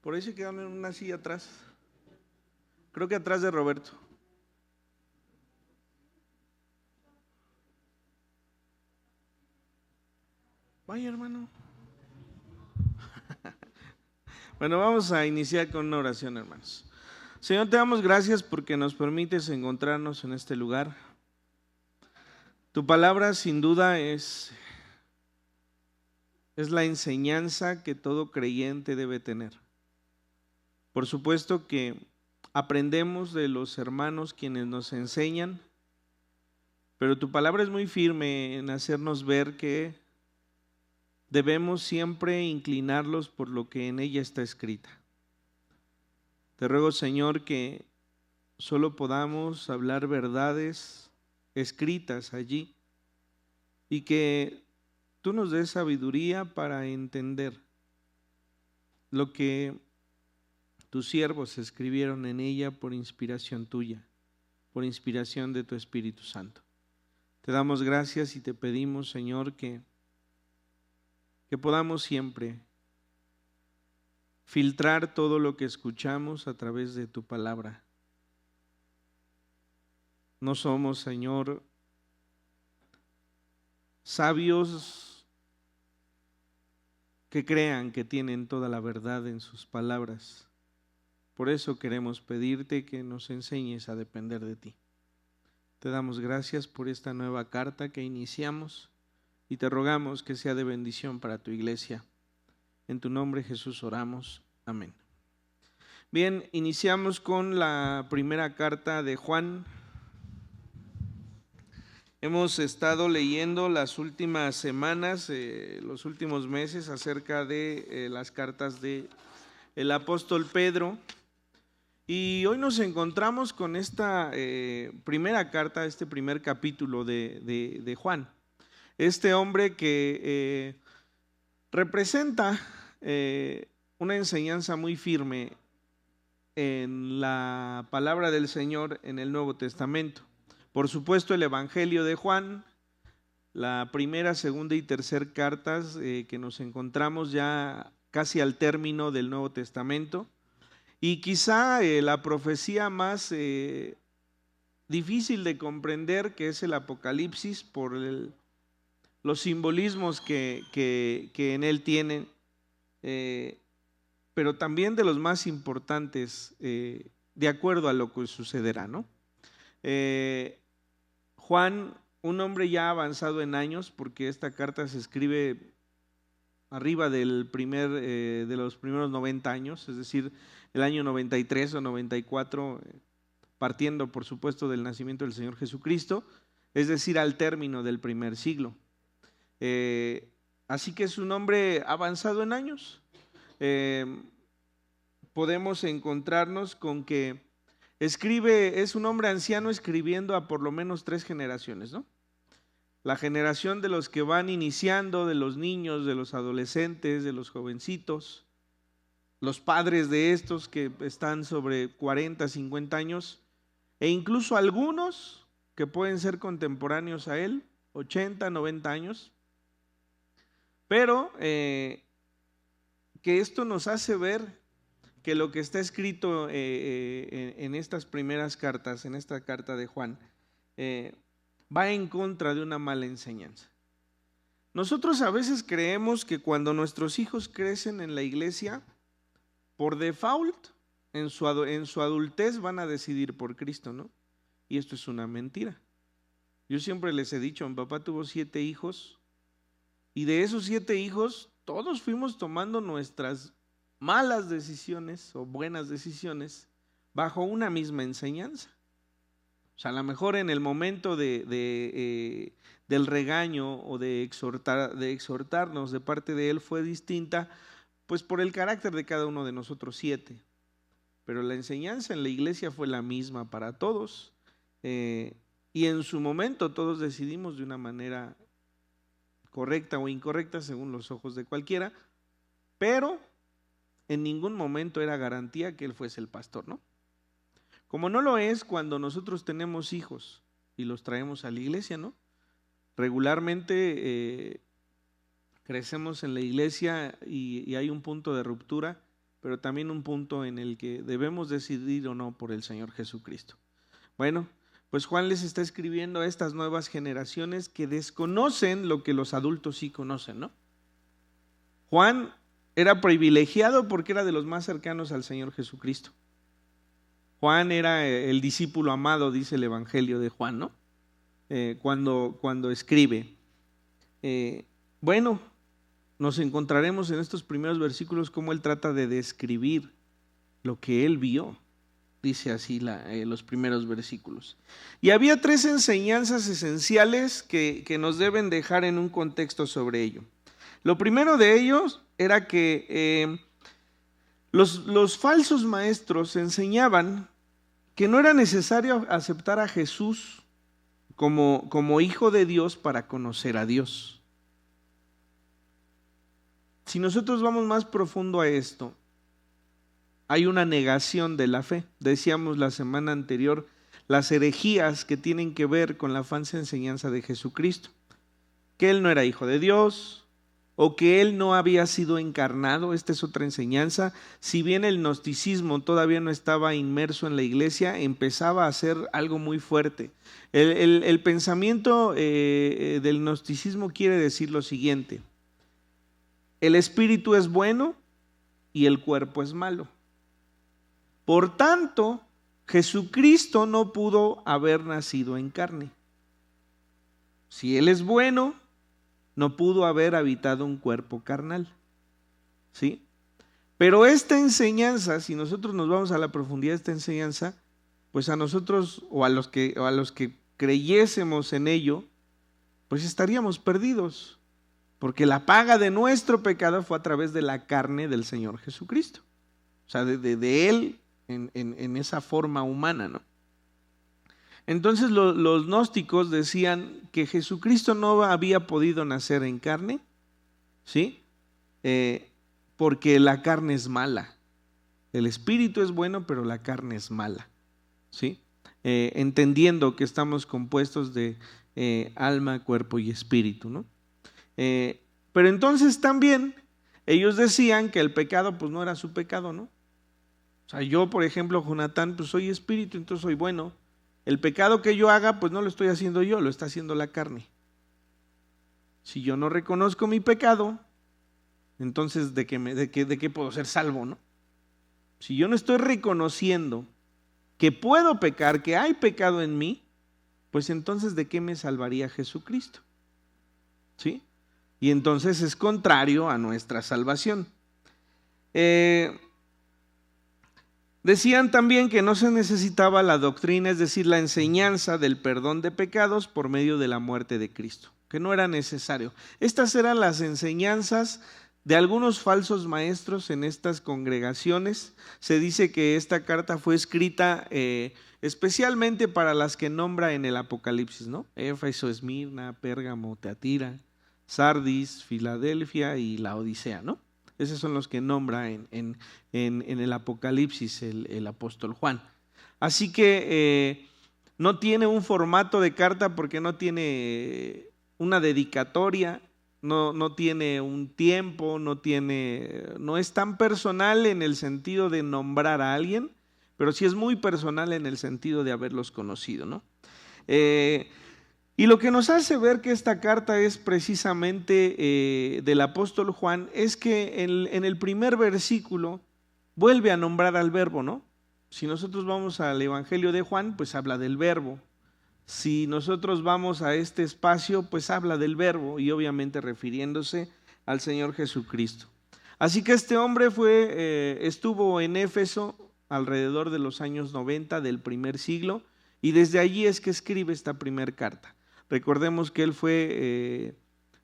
Por ahí se quedaron en una silla atrás. Creo que atrás de Roberto. Vaya, hermano. Bueno, vamos a iniciar con una oración, hermanos. Señor, te damos gracias porque nos permites encontrarnos en este lugar. Tu palabra sin duda es la enseñanza que todo creyente debe tener. Por supuesto que aprendemos de los hermanos quienes nos enseñan, pero tu palabra es muy firme en hacernos ver que debemos siempre inclinarlos por lo que en ella está escrita. Te ruego, Señor, que solo podamos hablar verdades escritas allí y que tú nos des sabiduría para entender lo que tus siervos escribieron en ella por inspiración tuya, por inspiración de tu Espíritu Santo. Te damos gracias y te pedimos, Señor, que podamos siempre filtrar todo lo que escuchamos a través de tu palabra. No somos, Señor, sabios que crean que tienen toda la verdad en sus palabras. Por eso queremos pedirte que nos enseñes a depender de ti. Te damos gracias por esta nueva carta que iniciamos y te rogamos que sea de bendición para tu iglesia. En tu nombre, Jesús, oramos. Amén. Bien, iniciamos con la primera carta de Juan. Hemos estado leyendo las últimas semanas, los últimos meses acerca de las cartas del apóstol Pedro. Y hoy nos encontramos con esta primera carta, este primer capítulo de Juan. Este hombre que representa una enseñanza muy firme en la palabra del Señor en el Nuevo Testamento. Por supuesto, el Evangelio de Juan, la primera, segunda y tercera cartas que nos encontramos ya casi al término del Nuevo Testamento. Y quizá la profecía más difícil de comprender, que es el Apocalipsis, por los simbolismos que en él tienen, pero también de los más importantes, de acuerdo a lo que sucederá, ¿no? Juan, un hombre ya avanzado en años, porque esta carta se escribe arriba de los primeros 90 años, es decir, el año 93 o 94, partiendo por supuesto del nacimiento del Señor Jesucristo, es decir, al término del primer siglo. Así que es un hombre avanzado en años. Podemos encontrarnos con que es un hombre anciano escribiendo a por lo menos 3 generaciones, ¿no? La generación de los que van iniciando, de los niños, de los adolescentes, de los jovencitos, los padres de estos que están sobre 40, 50 años, e incluso algunos que pueden ser contemporáneos a él, 80, 90 años, pero que esto nos hace ver que lo que está escrito en estas primeras cartas, en esta carta de Juan, va en contra de una mala enseñanza. Nosotros a veces creemos que cuando nuestros hijos crecen en la iglesia, por default, en su adultez van a decidir por Cristo, ¿no? Y esto es una mentira. Yo siempre les he dicho, mi papá tuvo 7 hijos, y de esos 7 hijos, todos fuimos tomando nuestras malas decisiones o buenas decisiones bajo una misma enseñanza. O sea, a lo mejor en el momento del regaño o de exhortarnos de parte de él fue distinta, pues por el carácter de cada uno de nosotros 7. Pero la enseñanza en la iglesia fue la misma para todos, y en su momento todos decidimos de una manera correcta o incorrecta según los ojos de cualquiera, pero en ningún momento era garantía que él fuese el pastor, ¿no? Como no lo es cuando nosotros tenemos hijos y los traemos a la iglesia, ¿no? Regularmente crecemos en la iglesia y hay un punto de ruptura pero también un punto en el que debemos decidir o no por el Señor Jesucristo. Bueno, pues Juan les está escribiendo a estas nuevas generaciones que desconocen lo que los adultos sí conocen, ¿no? Juan era privilegiado porque era de los más cercanos al Señor Jesucristo. Juan era el discípulo amado, dice el Evangelio de Juan, ¿no? Cuando escribe. Bueno, nos encontraremos en estos primeros versículos cómo él trata de describir lo que él vio. Dice así los primeros versículos. Y había 3 enseñanzas esenciales que nos deben dejar en un contexto sobre ello. Lo primero de ellos era que los falsos maestros enseñaban que no era necesario aceptar a Jesús como hijo de Dios para conocer a Dios. Si nosotros vamos más profundo a esto, hay una negación de la fe. Decíamos la semana anterior las herejías que tienen que ver con la falsa enseñanza de Jesucristo, que Él no era hijo de Dios o que Él no había sido encarnado. Esta es otra enseñanza. Si bien el gnosticismo todavía no estaba inmerso en la iglesia, empezaba a ser algo muy fuerte. El pensamiento del gnosticismo quiere decir lo siguiente: el espíritu es bueno y el cuerpo es malo. Por tanto, Jesucristo no pudo haber nacido en carne. Si Él es bueno, no pudo haber habitado un cuerpo carnal. ¿Sí? Pero esta enseñanza, si nosotros nos vamos a la profundidad de esta enseñanza, pues a nosotros o a los que creyésemos en ello, pues estaríamos perdidos. Porque la paga de nuestro pecado fue a través de la carne del Señor Jesucristo. O sea, de Él en esa forma humana, ¿no? Entonces los gnósticos decían que Jesucristo no había podido nacer en carne, ¿sí? Porque la carne es mala. El espíritu es bueno, pero la carne es mala, ¿sí? Entendiendo que estamos compuestos de alma, cuerpo y espíritu, ¿no? Pero entonces también ellos decían que el pecado pues no era su pecado, ¿no? O sea, yo, por ejemplo, Jonatán, pues soy espíritu, entonces soy bueno. El pecado que yo haga, pues no lo estoy haciendo yo, lo está haciendo la carne. Si yo no reconozco mi pecado, entonces ¿de qué puedo ser salvo, no? Si yo no estoy reconociendo que puedo pecar, que hay pecado en mí, pues entonces ¿de qué me salvaría Jesucristo? ¿Sí? Y entonces es contrario a nuestra salvación. Decían también que no se necesitaba la doctrina, es decir, la enseñanza del perdón de pecados por medio de la muerte de Cristo, que no era necesario. Estas eran las enseñanzas de algunos falsos maestros en estas congregaciones. Se dice que esta carta fue escrita especialmente para las que nombra en el Apocalipsis, ¿no? Éfeso, Esmirna, Pérgamo, Teatira, Sardis, Filadelfia y la Odisea, ¿no? Esos son los que nombra en el Apocalipsis el apóstol Juan. Así que no tiene un formato de carta porque no tiene una dedicatoria, no tiene un tiempo, no es tan personal en el sentido de nombrar a alguien, pero sí es muy personal en el sentido de haberlos conocido, ¿no? Y lo que nos hace ver que esta carta es precisamente del apóstol Juan es que en el primer versículo vuelve a nombrar al verbo, ¿no? Si nosotros vamos al Evangelio de Juan, pues habla del verbo. Si nosotros vamos a este espacio, pues habla del verbo y obviamente refiriéndose al Señor Jesucristo. Así que este hombre estuvo en Éfeso alrededor de los años 90 del primer siglo y desde allí es que escribe esta primera carta. Recordemos que él fue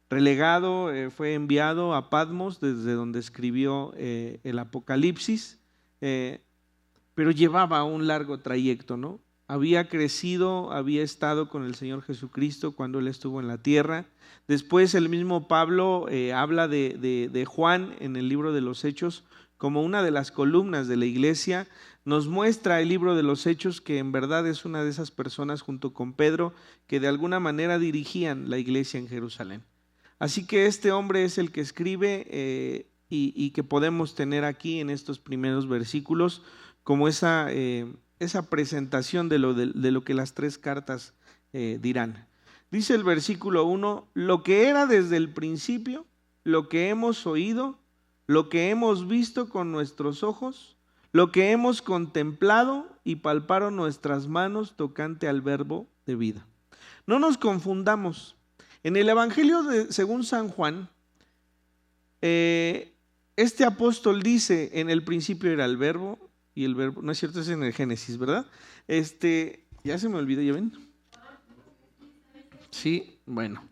relegado, fue enviado a Patmos, desde donde escribió el Apocalipsis, pero llevaba un largo trayecto, ¿no? Había crecido, había estado con el Señor Jesucristo cuando él estuvo en la tierra. Después el mismo Pablo habla de Juan en el libro de los Hechos como una de las columnas de la iglesia. Nos muestra el libro de los Hechos que en verdad es una de esas personas junto con Pedro que de alguna manera dirigían la iglesia en Jerusalén. Así que este hombre es el que escribe y que podemos tener aquí en estos primeros versículos como esa presentación de lo que las tres cartas dirán. Dice el versículo 1, lo que era desde el principio, lo que hemos oído, lo que hemos visto con nuestros ojos, lo que hemos contemplado y palparon nuestras manos tocante al verbo de vida. No nos confundamos. En el Evangelio según San Juan, este apóstol dice, en el principio era el verbo, y el verbo, no es cierto, es en el Génesis, ¿verdad? Ya se me olvidó, ¿ya ven? Sí, bueno.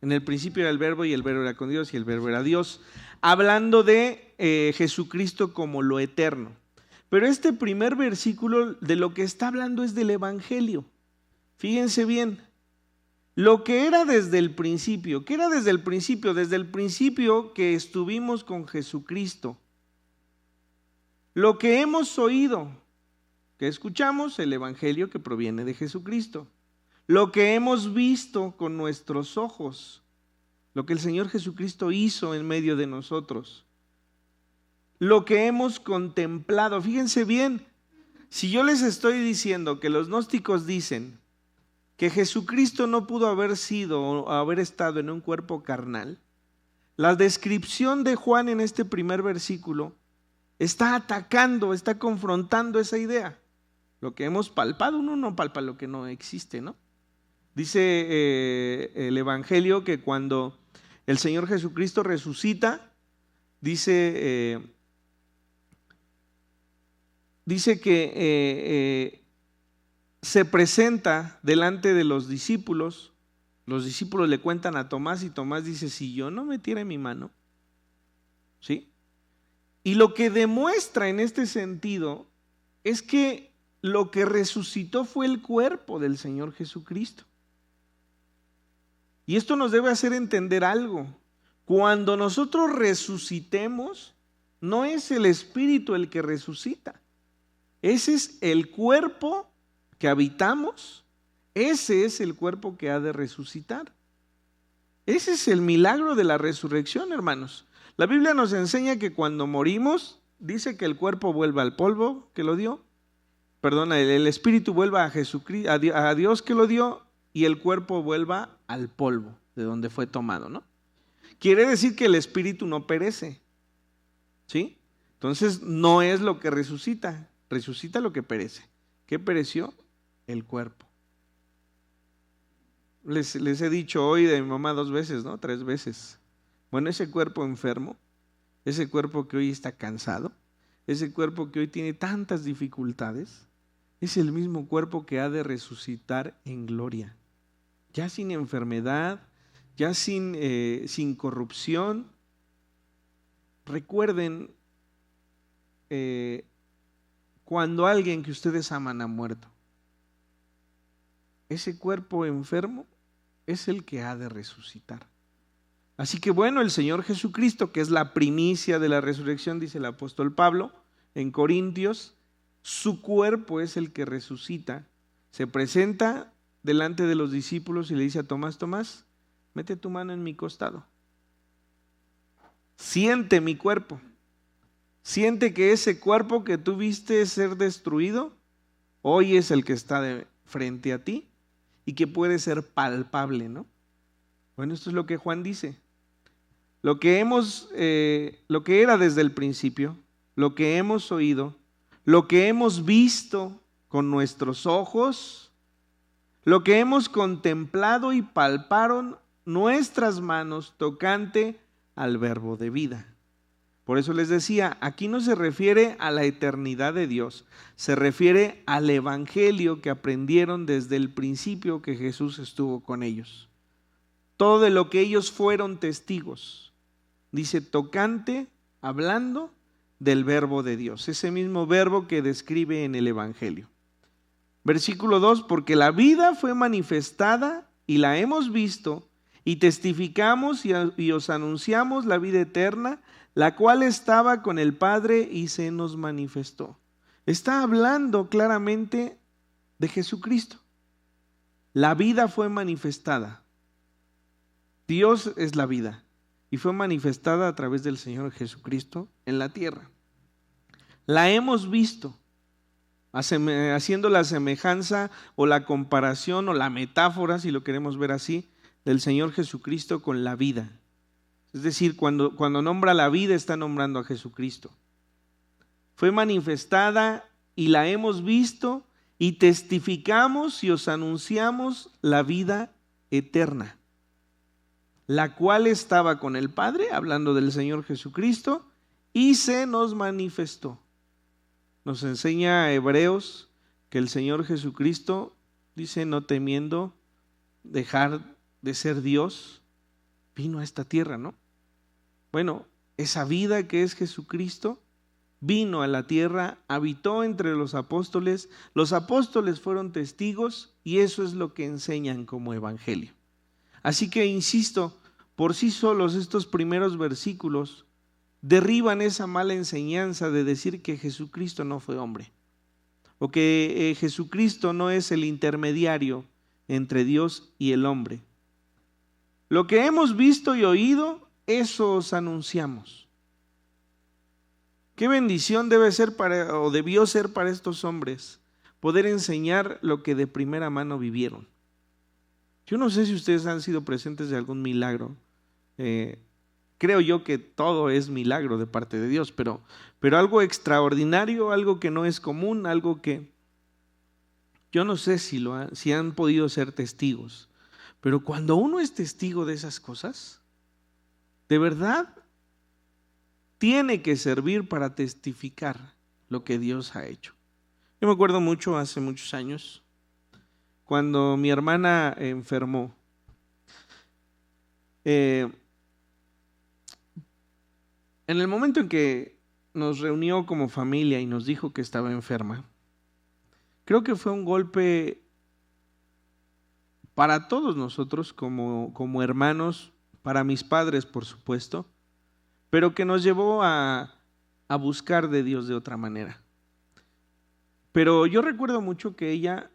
En el principio era el verbo y el verbo era con Dios y el verbo era Dios. Hablando de Jesucristo como lo eterno. Pero este primer versículo de lo que está hablando es del Evangelio. Fíjense bien. Lo que era desde el principio. ¿Qué era desde el principio? Desde el principio que estuvimos con Jesucristo. Lo que hemos oído, que escuchamos, el Evangelio que proviene de Jesucristo. Lo que hemos visto con nuestros ojos, lo que el Señor Jesucristo hizo en medio de nosotros. Lo que hemos contemplado, fíjense bien, si yo les estoy diciendo que los gnósticos dicen que Jesucristo no pudo haber sido o haber estado en un cuerpo carnal, la descripción de Juan en este primer versículo está atacando, está confrontando esa idea. Lo que hemos palpado, uno no palpa lo que no existe, ¿no? Dice el Evangelio que cuando el Señor Jesucristo resucita, dice que se presenta delante de los discípulos le cuentan a Tomás y Tomás dice, si yo no metiera mi mano, ¿sí? Y lo que demuestra en este sentido es que lo que resucitó fue el cuerpo del Señor Jesucristo. Y esto nos debe hacer entender algo. Cuando nosotros resucitemos, no es el espíritu el que resucita. Ese es el cuerpo que habitamos. Ese es el cuerpo que ha de resucitar. Ese es el milagro de la resurrección, hermanos. La Biblia nos enseña que cuando morimos, dice que el cuerpo vuelve al polvo que lo dio. Perdona, el espíritu vuelva a Jesucristo, a Dios que lo dio, y el cuerpo vuelva al polvo de donde fue tomado, ¿no? Quiere decir que el espíritu no perece, ¿sí? Entonces no es lo que resucita, resucita lo que perece. ¿Qué pereció? El cuerpo. Les he dicho hoy de mi mamá 2 veces, ¿no? 3 veces. Bueno, ese cuerpo enfermo, ese cuerpo que hoy está cansado, ese cuerpo que hoy tiene tantas dificultades, es el mismo cuerpo que ha de resucitar en gloria. Ya sin enfermedad, ya sin corrupción. Recuerden cuando alguien que ustedes aman ha muerto. Ese cuerpo enfermo es el que ha de resucitar. Así que bueno, el Señor Jesucristo, que es la primicia de la resurrección, dice el apóstol Pablo en Corintios, su cuerpo es el que resucita. Se presenta delante de los discípulos y le dice a Tomás, Tomás, mete tu mano en mi costado. Siente mi cuerpo. Siente que ese cuerpo que tú viste ser destruido, hoy es el que está frente a ti y que puede ser palpable, ¿no? Bueno, esto es lo que Juan dice. Lo que era desde el principio, lo que hemos oído, lo que hemos visto con nuestros ojos, lo que hemos contemplado y palparon nuestras manos tocante al verbo de vida. Por eso les decía, aquí no se refiere a la eternidad de Dios, se refiere al evangelio que aprendieron desde el principio que Jesús estuvo con ellos. Todo de lo que ellos fueron testigos. Dice tocante, hablando del verbo de Dios, ese mismo verbo que describe en el evangelio. Versículo 2, porque la vida fue manifestada y la hemos visto y testificamos y os anunciamos la vida eterna, la cual estaba con el Padre y se nos manifestó. Está hablando claramente de Jesucristo. La vida fue manifestada. Dios es la vida. y fue manifestada a través del Señor Jesucristo en la tierra. La hemos visto, haciendo la semejanza o la comparación o la metáfora, si lo queremos ver así, del Señor Jesucristo con la vida. Es decir, cuando nombra la vida está nombrando a Jesucristo. Fue manifestada y la hemos visto y testificamos y os anunciamos la vida eterna, la cual estaba con el Padre, hablando del Señor Jesucristo, y se nos manifestó. Nos enseña Hebreos que el Señor Jesucristo, dice, no temiendo dejar de ser Dios, vino a esta tierra, ¿no? Bueno, esa vida que es Jesucristo vino a la tierra, habitó entre los apóstoles fueron testigos y eso es lo que enseñan como evangelio. Así que insisto, por sí solos estos primeros versículos derriban esa mala enseñanza de decir que Jesucristo no fue hombre o que Jesucristo no es el intermediario entre Dios y el hombre. Lo que hemos visto y oído, eso os anunciamos. Qué bendición debe ser o debió ser para estos hombres poder enseñar lo que de primera mano vivieron. Yo no sé si ustedes han sido presentes de algún milagro. Creo yo que todo es milagro de parte de Dios, pero algo extraordinario, algo que no es común, algo que yo no sé si han podido ser testigos. Pero cuando uno es testigo de esas cosas, de verdad tiene que servir para testificar lo que Dios ha hecho. Yo me acuerdo mucho hace muchos años, cuando mi hermana enfermó. En el momento en que nos reunió como familia y nos dijo que estaba enferma, creo que fue un golpe para todos nosotros como hermanos, para mis padres por supuesto, pero que nos llevó a buscar de Dios de otra manera. Pero yo recuerdo mucho que ella,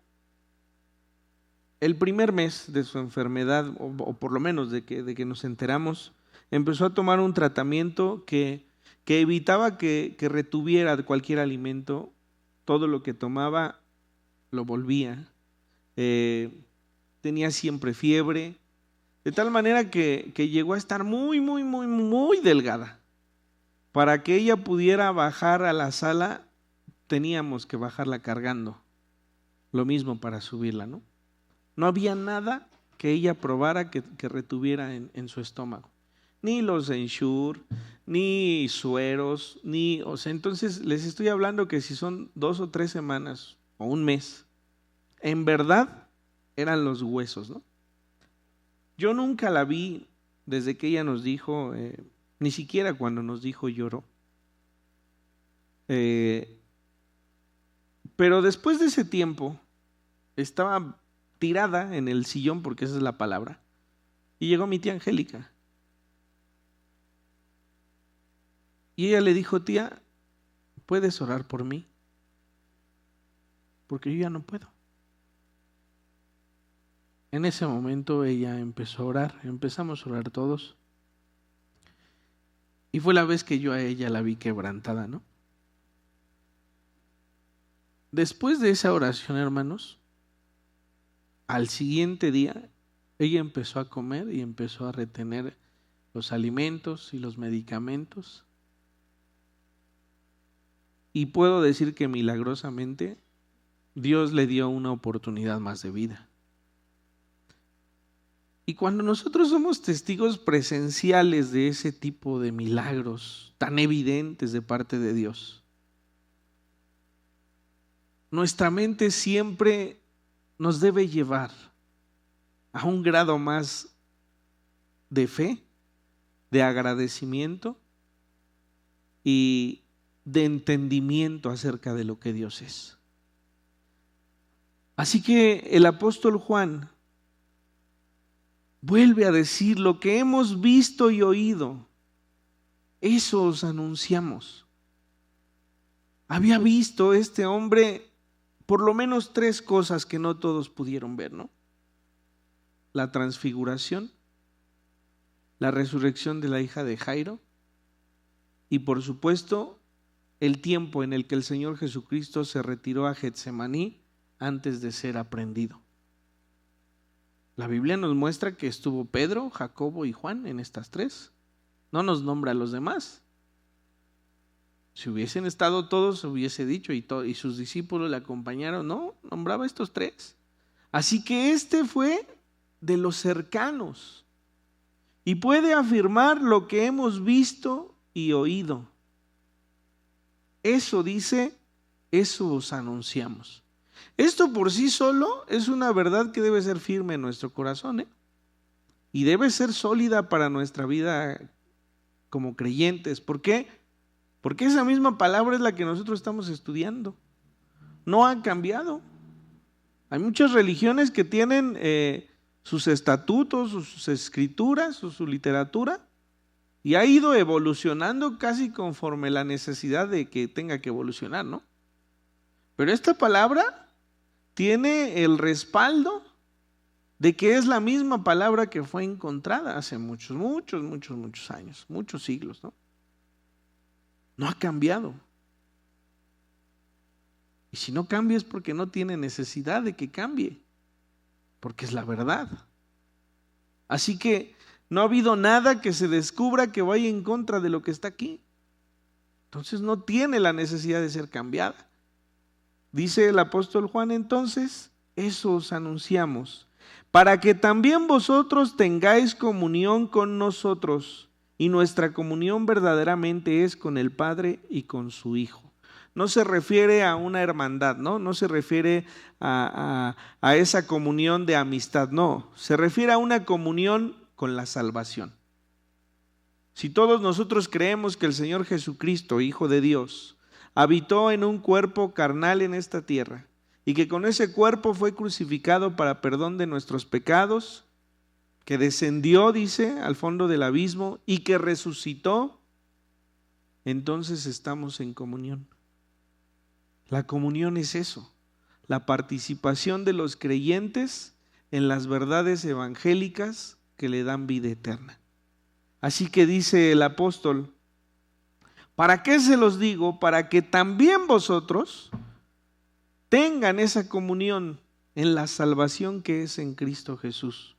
el primer mes de su enfermedad, o por lo menos de que nos enteramos, empezó a tomar un tratamiento que evitaba que retuviera cualquier alimento. Todo lo que tomaba lo volvía. Tenía siempre fiebre, de tal manera que llegó a estar muy, muy, muy, muy delgada. Para que ella pudiera bajar a la sala, teníamos que bajarla cargando. Lo mismo para subirla, ¿no? No había nada que ella probara que retuviera en su estómago. Ni los Ensure, ni sueros, entonces les estoy hablando que si son 2 o 3 semanas o un mes, en verdad eran los huesos, ¿no? Yo nunca la vi desde que ella nos dijo, ni siquiera cuando nos dijo lloró. Pero después de ese tiempo, estaba tirada en el sillón, porque esa es la palabra, y llegó mi tía Angélica. Y ella le dijo, tía, ¿puedes orar por mí? Porque yo ya no puedo. En ese momento ella empezó a orar, empezamos a orar todos. Y fue la vez que yo a ella la vi quebrantada, ¿no? Después de esa oración, hermanos, al siguiente día, ella empezó a comer y empezó a retener los alimentos y los medicamentos. Y puedo decir que milagrosamente Dios le dio una oportunidad más de vida. Y cuando nosotros somos testigos presenciales de ese tipo de milagros tan evidentes de parte de Dios, nuestra mente siempre nos debe llevar a un grado más de fe, de agradecimiento y de entendimiento acerca de lo que Dios es. Así que el apóstol Juan vuelve a decir, lo que hemos visto y oído, eso os anunciamos. Había visto este hombre por lo menos 3 cosas que no todos pudieron ver, ¿no? La transfiguración, la resurrección de la hija de Jairo y por supuesto el tiempo en el que el Señor Jesucristo se retiró a Getsemaní antes de ser aprehendido. La Biblia nos muestra que estuvo Pedro, Jacobo y Juan en estas tres. No nos nombra a los demás. Si hubiesen estado todos, hubiese dicho, y sus discípulos le acompañaron. No, nombraba a estos tres. Así que este fue de los cercanos y puede afirmar lo que hemos visto y oído. Eso dice, eso os anunciamos. Esto por sí solo es una verdad que debe ser firme en nuestro corazón, ¿eh? Y debe ser sólida para nuestra vida como creyentes. ¿Por qué? Porque esa misma palabra es la que nosotros estamos estudiando. No ha cambiado. Hay muchas religiones que tienen sus estatutos, sus escrituras, su literatura, y ha ido evolucionando casi conforme la necesidad de que tenga que evolucionar, ¿no? Pero esta palabra tiene el respaldo de que es la misma palabra que fue encontrada hace muchos años, muchos siglos, ¿no? No ha cambiado. Y si no cambia es porque no tiene necesidad de que cambie, porque es la verdad. Así que no ha habido nada que se descubra que vaya en contra de lo que está aquí. Entonces no tiene la necesidad de ser cambiada. Dice el apóstol Juan entonces, eso os anunciamos, para que también vosotros tengáis comunión con nosotros, y nuestra comunión verdaderamente es con el Padre y con su Hijo. No se refiere a una hermandad, no se refiere a esa comunión de amistad, no, se refiere a una comunión con la salvación. Si todos nosotros creemos que el Señor Jesucristo, Hijo de Dios, habitó en un cuerpo carnal en esta tierra y que con ese cuerpo fue crucificado para perdón de nuestros pecados, que descendió, dice, al fondo del abismo y que resucitó, entonces estamos en comunión. La comunión es eso, la participación de los creyentes en las verdades evangélicas que le dan vida eterna. Así que dice el apóstol, ¿para qué se los digo? Para que también vosotros tengan esa comunión en la salvación que es en Cristo Jesús.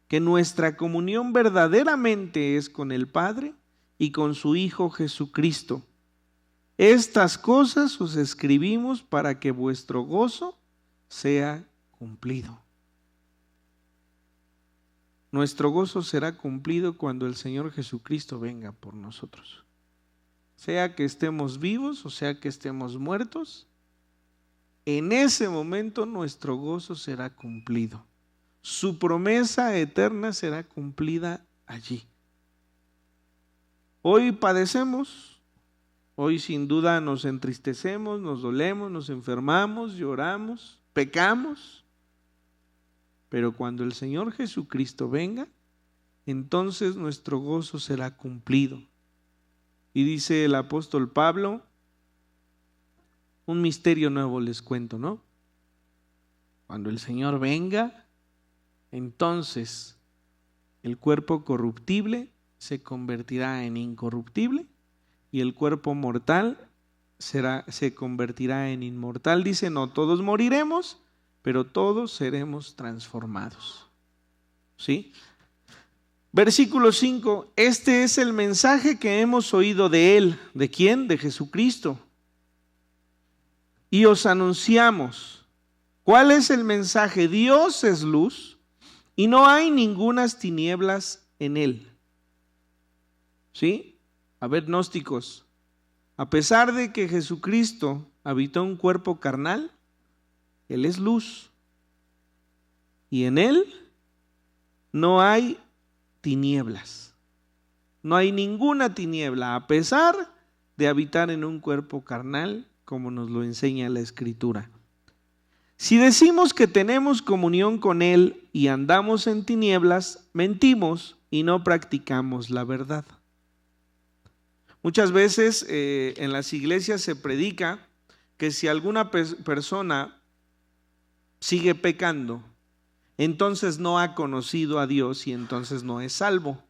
Que nuestra comunión verdaderamente es con el Padre y con su Hijo Jesucristo. Estas cosas os escribimos para que vuestro gozo sea cumplido. Nuestro gozo será cumplido cuando el Señor Jesucristo venga por nosotros. Sea que estemos vivos o sea que estemos muertos, en ese momento nuestro gozo será cumplido. Su promesa eterna será cumplida allí. Hoy padecemos, hoy sin duda nos entristecemos, nos dolemos, nos enfermamos, lloramos, pecamos, pero cuando el Señor Jesucristo venga, entonces nuestro gozo será cumplido. Y dice el apóstol Pablo, un misterio nuevo les cuento, ¿no? Cuando el Señor venga, entonces el cuerpo corruptible se convertirá en incorruptible y el cuerpo mortal se convertirá en inmortal. Dice, no todos moriremos, pero todos seremos transformados. ¿Sí? Versículo 5, este es el mensaje que hemos oído de Él. ¿De quién? De Jesucristo. Y os anunciamos. ¿Cuál es el mensaje? Dios es luz y no hay ningunas tinieblas en Él. ¿Sí? A ver, gnósticos, a pesar de que Jesucristo habitó un cuerpo carnal, Él es luz y en Él no hay tinieblas. No hay ninguna tiniebla, a pesar de habitar en un cuerpo carnal, como nos lo enseña la Escritura. Si decimos que tenemos comunión con Él y andamos en tinieblas, mentimos y no practicamos la verdad. Muchas veces en las iglesias se predica que si alguna persona sigue pecando, entonces no ha conocido a Dios y entonces no es salvo.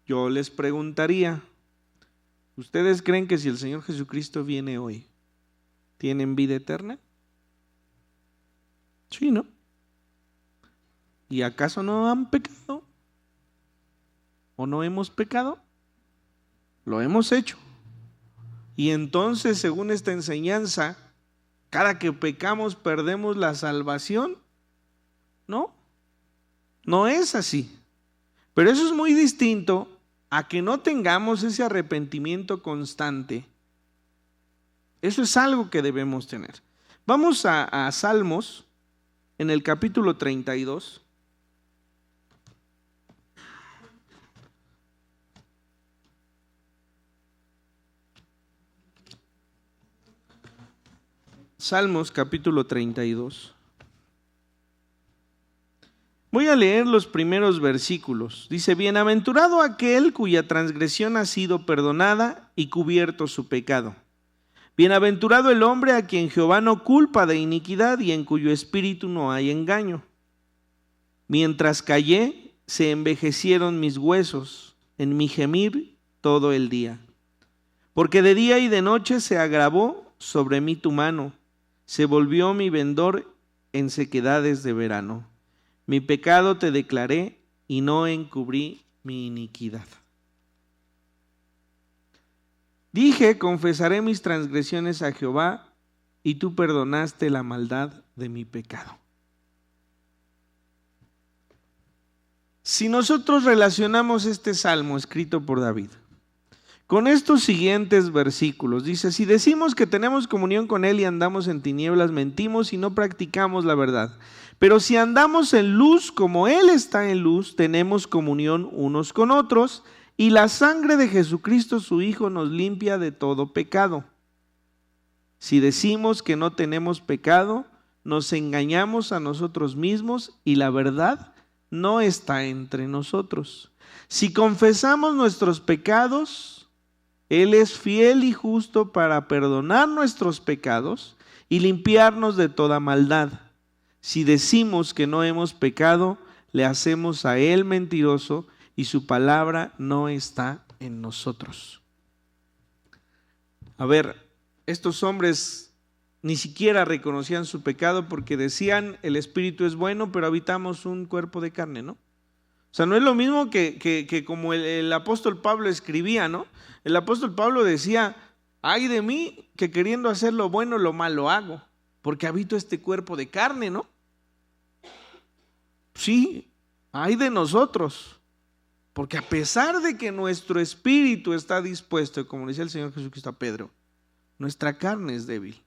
Yo les preguntaría, ¿ustedes creen que si el Señor Jesucristo viene hoy, tienen vida eterna? Sí, ¿no? ¿Y acaso no han pecado? ¿O no hemos pecado? Lo hemos hecho. Y entonces, según esta enseñanza, cada que pecamos perdemos la salvación. No, no es así. Pero eso es muy distinto a que no tengamos ese arrepentimiento constante. Eso es algo que debemos tener. Vamos a Salmos, en el capítulo 32. Salmos capítulo 32. Voy a leer los primeros versículos. Dice, bienaventurado aquel cuya transgresión ha sido perdonada y cubierto su pecado. Bienaventurado el hombre a quien Jehová no culpa de iniquidad y en cuyo espíritu no hay engaño. Mientras callé, se envejecieron mis huesos en mi gemir todo el día. Porque de día y de noche se agravó sobre mí tu mano. Se volvió mi vendor en sequedades de verano. Mi pecado te declaré y no encubrí mi iniquidad. Dije, confesaré mis transgresiones a Jehová, y tú perdonaste la maldad de mi pecado. Si nosotros relacionamos este salmo escrito por David con estos siguientes versículos, dice, si decimos que tenemos comunión con Él y andamos en tinieblas, mentimos y no practicamos la verdad. Pero si andamos en luz como Él está en luz, tenemos comunión unos con otros, y la sangre de Jesucristo su Hijo nos limpia de todo pecado. Si decimos que no tenemos pecado, nos engañamos a nosotros mismos y la verdad no está entre nosotros. Si confesamos nuestros pecados, Él es fiel y justo para perdonar nuestros pecados y limpiarnos de toda maldad. Si decimos que no hemos pecado, le hacemos a Él mentiroso y su palabra no está en nosotros. A ver, estos hombres ni siquiera reconocían su pecado porque decían, el espíritu es bueno, pero habitamos un cuerpo de carne, ¿no? O sea, no es lo mismo que como el apóstol Pablo escribía, ¿no? El apóstol Pablo decía, ay de mí que queriendo hacer lo bueno, lo malo hago, porque habito este cuerpo de carne, ¿no? Sí, ay de nosotros, porque a pesar de que nuestro espíritu está dispuesto, como decía el Señor Jesucristo a Pedro, nuestra carne es débil.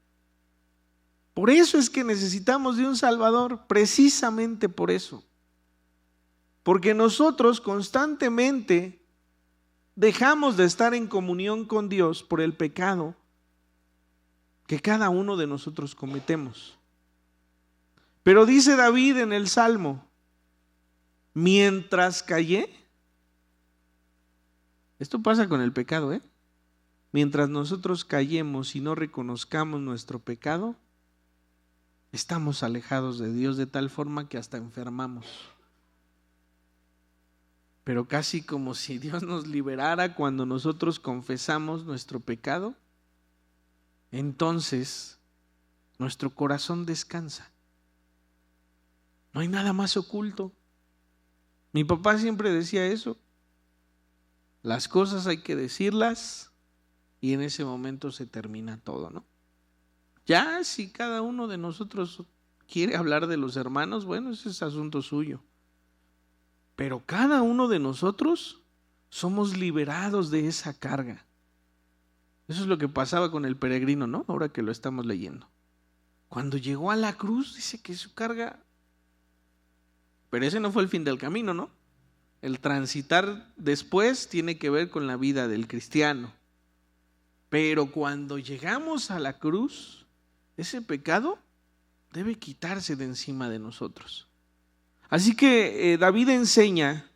Por eso es que necesitamos de un Salvador, precisamente por eso. Porque nosotros constantemente dejamos de estar en comunión con Dios por el pecado que cada uno de nosotros cometemos. Pero dice David en el Salmo, mientras callé, esto pasa con el pecado, mientras nosotros callemos y no reconozcamos nuestro pecado, estamos alejados de Dios de tal forma que hasta enfermamos. Pero casi como si Dios nos liberara cuando nosotros confesamos nuestro pecado, entonces nuestro corazón descansa. No hay nada más oculto. Mi papá siempre decía eso. Las cosas hay que decirlas y en ese momento se termina todo, ¿no? Ya si cada uno de nosotros quiere hablar de los hermanos, bueno, ese es asunto suyo. Pero cada uno de nosotros somos liberados de esa carga. Eso es lo que pasaba con el peregrino, ¿no? Ahora que lo estamos leyendo. Cuando llegó a la cruz, dice que su carga... Pero ese no fue el fin del camino, ¿no? El transitar después tiene que ver con la vida del cristiano. Pero cuando llegamos a la cruz, ese pecado debe quitarse de encima de nosotros. Así que David enseña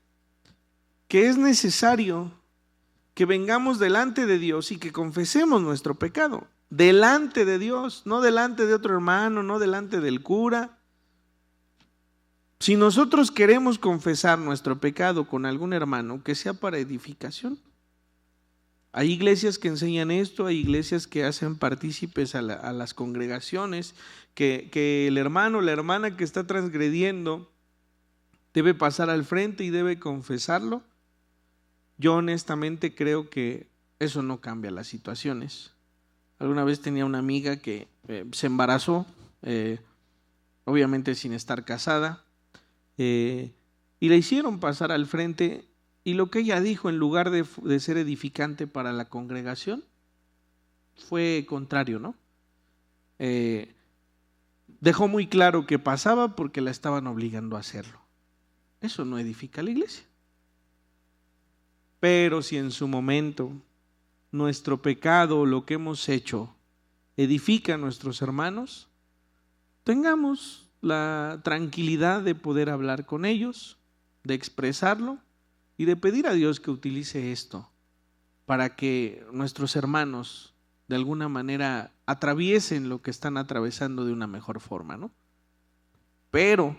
que es necesario que vengamos delante de Dios y que confesemos nuestro pecado. Delante de Dios, no delante de otro hermano, no delante del cura, Si nosotros queremos confesar nuestro pecado con algún hermano, que sea para edificación. Hay iglesias que enseñan esto, hay iglesias que hacen partícipes a las congregaciones, que el hermano o la hermana que está transgrediendo debe pasar al frente y debe confesarlo. Yo honestamente creo que eso no cambia las situaciones. Alguna vez tenía una amiga que se embarazó, obviamente sin estar casada, y la hicieron pasar al frente. Y lo que ella dijo, en lugar de ser edificante para la congregación, fue contrario, ¿no? Dejó muy claro que pasaba porque la estaban obligando a hacerlo. Eso no edifica a la iglesia. Pero si en su momento nuestro pecado, lo que hemos hecho, edifica a nuestros hermanos, tengamos la tranquilidad de poder hablar con ellos, de expresarlo, y de pedir a Dios que utilice esto para que nuestros hermanos de alguna manera atraviesen lo que están atravesando de una mejor forma, ¿no? Pero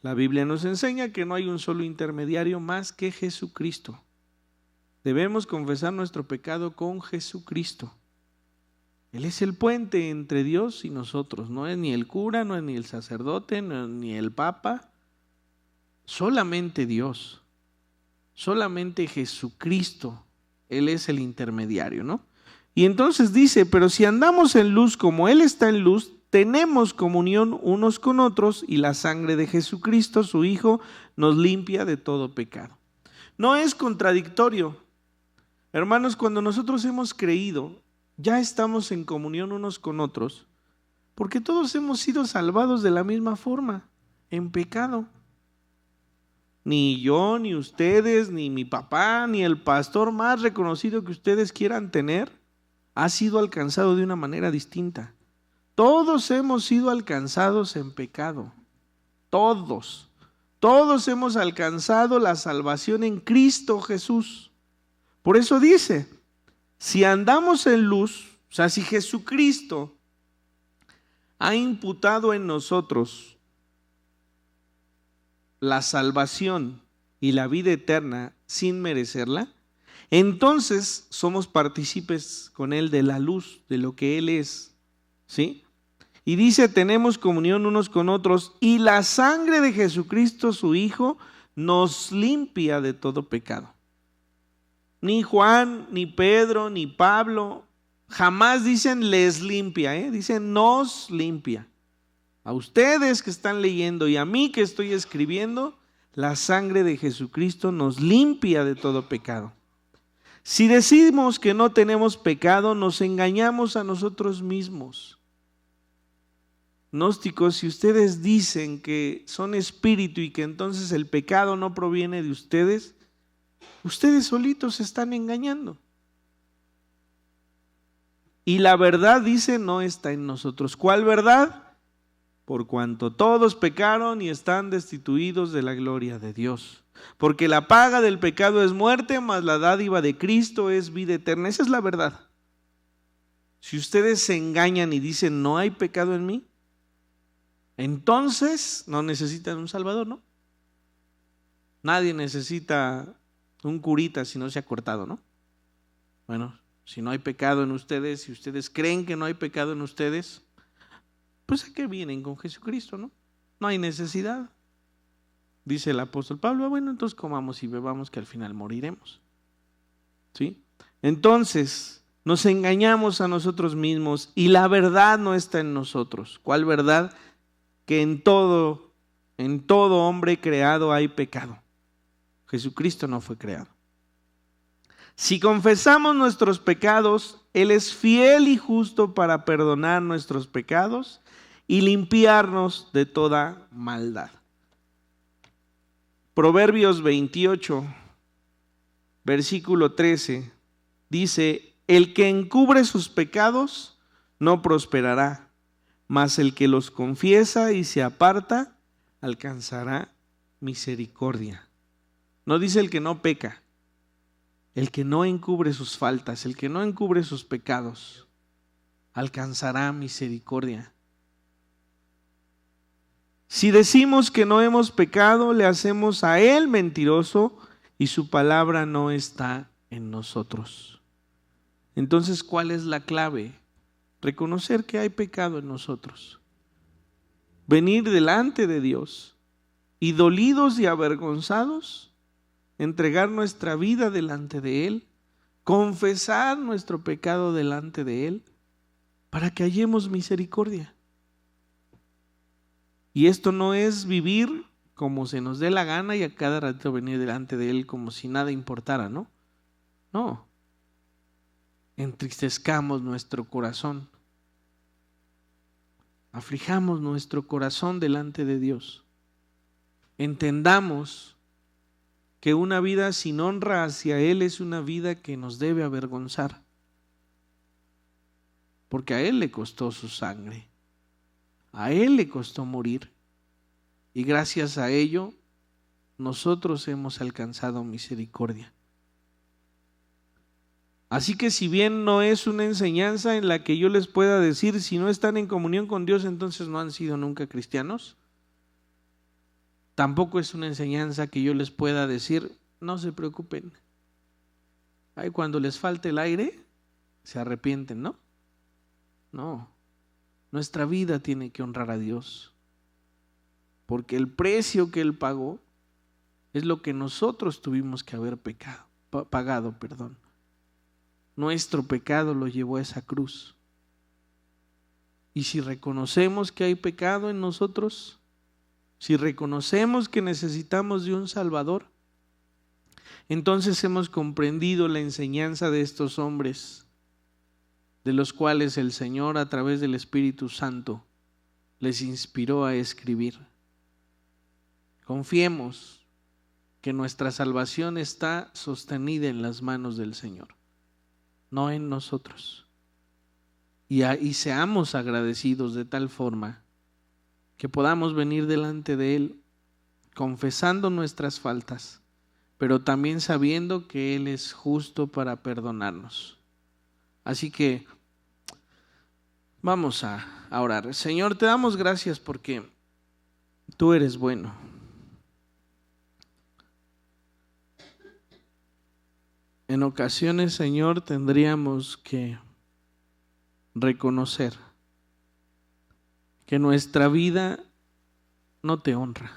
la Biblia nos enseña que no hay un solo intermediario más que Jesucristo. Debemos confesar nuestro pecado con Jesucristo. Él es el puente entre Dios y nosotros. No es ni el cura, no es ni el sacerdote, no es ni el papa. Solamente Dios. Solamente Jesucristo, Él es el intermediario, ¿no? Y entonces dice, pero si andamos en luz como Él está en luz, tenemos comunión unos con otros y la sangre de Jesucristo, su Hijo, nos limpia de todo pecado. No es contradictorio. Hermanos, cuando nosotros hemos creído, ya estamos en comunión unos con otros, porque todos hemos sido salvados de la misma forma, en pecado. Ni yo, ni ustedes, ni mi papá, ni el pastor más reconocido que ustedes quieran tener, ha sido alcanzado de una manera distinta. Todos hemos sido alcanzados en pecado. Todos. Todos hemos alcanzado la salvación en Cristo Jesús. Por eso dice, si andamos en luz, o sea, si Jesucristo ha imputado en nosotros la salvación y la vida eterna sin merecerla, entonces somos partícipes con Él de la luz, de lo que Él es, ¿sí? Y dice, tenemos comunión unos con otros y la sangre de Jesucristo, su Hijo, nos limpia de todo pecado. Ni Juan, ni Pedro, ni Pablo, jamás dicen les limpia, dicen nos limpia. A ustedes que están leyendo y a mí que estoy escribiendo, la sangre de Jesucristo nos limpia de todo pecado. Si decimos que no tenemos pecado, nos engañamos a nosotros mismos. Gnósticos, si ustedes dicen que son espíritu y que entonces el pecado no proviene de ustedes, ustedes solitos se están engañando. Y la verdad, dice, no está en nosotros. ¿Cuál verdad? Por cuanto todos pecaron y están destituidos de la gloria de Dios. Porque la paga del pecado es muerte, mas la dádiva de Cristo es vida eterna. Esa es la verdad. Si ustedes se engañan y dicen no hay pecado en mí, entonces no necesitan un Salvador, ¿no? Nadie necesita un curita si no se ha cortado, ¿no? Bueno, si no hay pecado en ustedes, si ustedes creen que no hay pecado en ustedes, pues ¿a qué vienen con Jesucristo, no? No hay necesidad. Dice el apóstol Pablo, bueno, entonces comamos y bebamos que al final moriremos. ¿Sí? Entonces, nos engañamos a nosotros mismos y la verdad no está en nosotros. ¿Cuál verdad? Que en todo hombre creado hay pecado. Jesucristo no fue creado. Si confesamos nuestros pecados, Él es fiel y justo para perdonar nuestros pecados y limpiarnos de toda maldad. Proverbios 28, versículo 13, dice, el que encubre sus pecados no prosperará, mas el que los confiesa y se aparta alcanzará misericordia. No dice el que no peca, el que no encubre sus faltas, el que no encubre sus pecados, alcanzará misericordia. Si decimos que no hemos pecado, le hacemos a Él mentiroso y su palabra no está en nosotros. Entonces, ¿cuál es la clave? Reconocer que hay pecado en nosotros. Venir delante de Dios y dolidos y avergonzados, entregar nuestra vida delante de Él, confesar nuestro pecado delante de Él, para que hallemos misericordia. Y esto no es vivir como se nos dé la gana y a cada rato venir delante de Él como si nada importara, ¿no? No. Entristezcamos nuestro corazón. Aflijamos nuestro corazón delante de Dios. Entendamos que una vida sin honra hacia Él es una vida que nos debe avergonzar. Porque a Él le costó su sangre. A Él le costó morir. Y gracias a ello, nosotros hemos alcanzado misericordia. Así que si bien no es una enseñanza en la que yo les pueda decir, si no están en comunión con Dios, entonces no han sido nunca cristianos. Tampoco es una enseñanza que yo les pueda decir, no se preocupen. Ay, cuando les falte el aire, se arrepienten, ¿no? No. Nuestra vida tiene que honrar a Dios. Porque el precio que Él pagó es lo que nosotros tuvimos que haber pagado. Nuestro pecado lo llevó a esa cruz. Y si reconocemos que hay pecado en nosotros, si reconocemos que necesitamos de un Salvador, entonces hemos comprendido la enseñanza de estos hombres, de los cuales el Señor a través del Espíritu Santo les inspiró a escribir. Confiemos que nuestra salvación está sostenida en las manos del Señor, no en nosotros. Y seamos agradecidos de tal forma que podamos venir delante de Él confesando nuestras faltas, pero también sabiendo que Él es justo para perdonarnos. Así que vamos a orar. Señor, te damos gracias porque tú eres bueno. En ocasiones, Señor, tendríamos que reconocer que nuestra vida no te honra.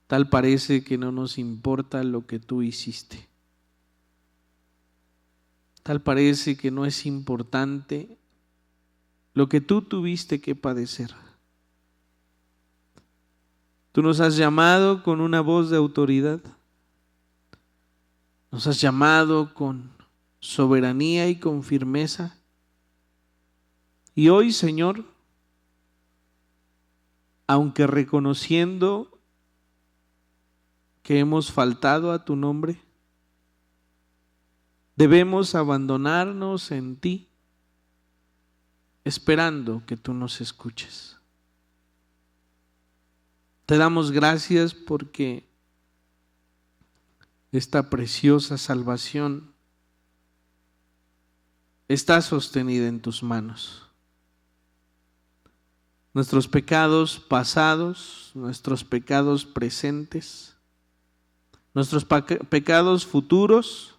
Tal parece que no nos importa lo que tú hiciste. Tal parece que no es importante lo que tú tuviste que padecer. Tú nos has llamado con una voz de autoridad. Nos has llamado con soberanía y con firmeza. Y hoy, Señor, aunque reconociendo que hemos faltado a tu nombre, debemos abandonarnos en ti, esperando que tú nos escuches. Te damos gracias porque esta preciosa salvación está sostenida en tus manos. Nuestros pecados pasados, nuestros pecados presentes, nuestros pecados futuros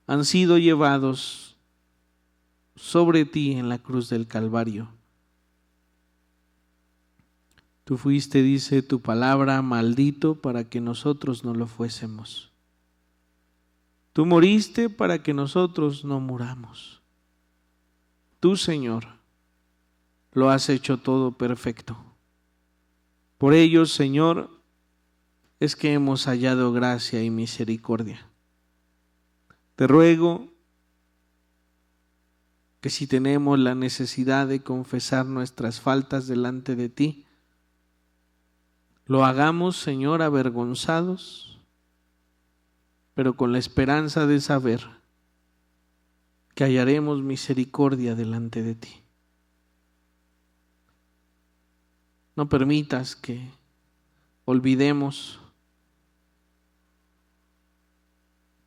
han sido llevados sobre ti en la cruz del Calvario. Tú fuiste, dice tu palabra, maldito para que nosotros no lo fuésemos. Tú moriste para que nosotros no muramos. Tú, Señor, lo has hecho todo perfecto. Por ello, Señor, es que hemos hallado gracia y misericordia. Te ruego que si tenemos la necesidad de confesar nuestras faltas delante de ti, lo hagamos, Señor, avergonzados, pero con la esperanza de saber que hallaremos misericordia delante de ti. No permitas que olvidemos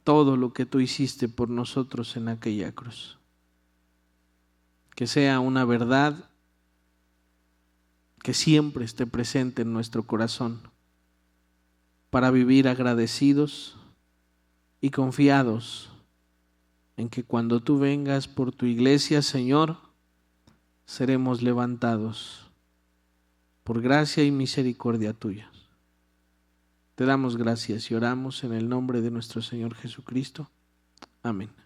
todo lo que tú hiciste por nosotros en aquella cruz. Que sea una verdad que siempre esté presente en nuestro corazón para vivir agradecidos y confiados en que cuando tú vengas por tu iglesia, Señor, seremos levantados por gracia y misericordia tuya. Te damos gracias y oramos en el nombre de nuestro Señor Jesucristo. Amén.